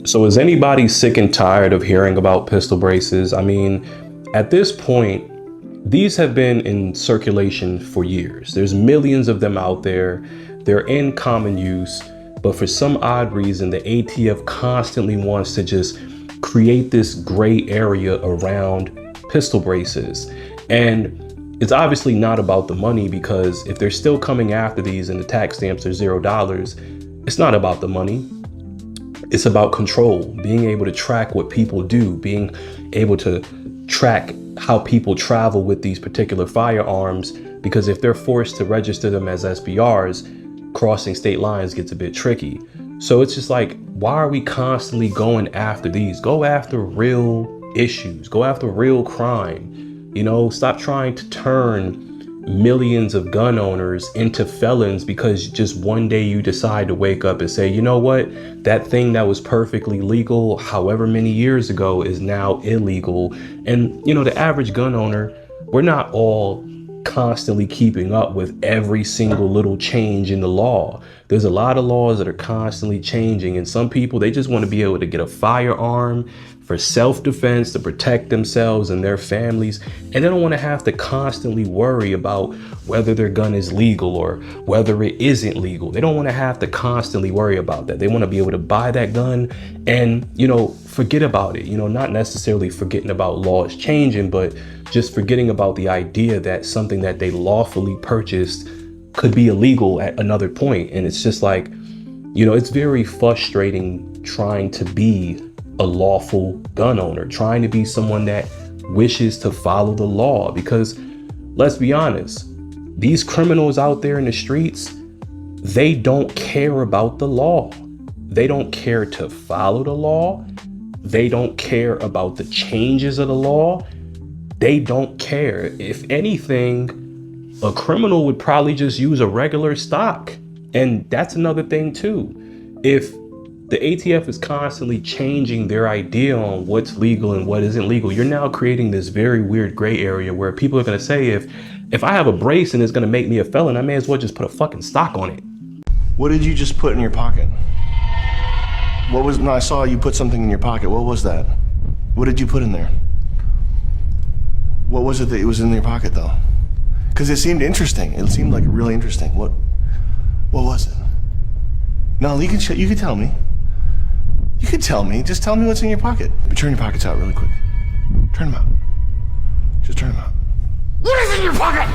So is anybody sick and tired of hearing about pistol braces? I mean, at this point, these have been in circulation for years. There's millions of them out there. They're in common use, but for some odd reason, the ATF constantly wants to just create this gray area around pistol braces. And it's obviously not about the money, because if they're still coming after these and the tax stamps are $0, it's not about the money. It's about control, being able to track what people do, being able to track how people travel with these particular firearms, because if they're forced to register them as SBRs, crossing state lines gets a bit tricky. So it's just like, why are we constantly going after these? Go after real issues, go after real crime. You know, stop trying to turn millions of gun owners into felons because just one day you decide to wake up and say, you know what, that thing that was perfectly legal however many years ago is now illegal. And you know, the average gun owner, we're not all constantly keeping up with every single little change in the law. There's a lot of laws that are constantly changing, and some people, they just want to be able to get a firearm for self-defense, to protect themselves and their families, and they don't want to have to constantly worry about whether their gun is legal or whether it isn't legal. They don't want to have to constantly worry about that. They want to be able to buy that gun and, you know, forget about it. You know, not necessarily forgetting about laws changing, but just forgetting about the idea that something that they lawfully purchased could be illegal at another point. And it's just like, you know, it's very frustrating trying to be a lawful gun owner, trying to be someone that wishes to follow the law, because let's be honest, these criminals out there in the streets, they don't care about the law. They don't care to follow the law. They don't care about the changes of the law. They don't care. If anything, a criminal would probably just use a regular stock. And that's another thing too. If the ATF is constantly changing their idea on what's legal and what isn't legal, you're now creating this very weird gray area where people are going to say, if I have a brace and it's going to make me a felon, I may as well just put a fucking stock on it. What did you just put in your pocket? What was, no, I saw you put something in your pocket. What was that? What did you put in there? What was it that was in your pocket though? Because it seemed interesting. It seemed like really interesting. What was it? No, you can tell me. You can tell me. Just tell me what's in your pocket. Turn your pockets out really quick. Turn them out. Just turn them out. What is in your pocket?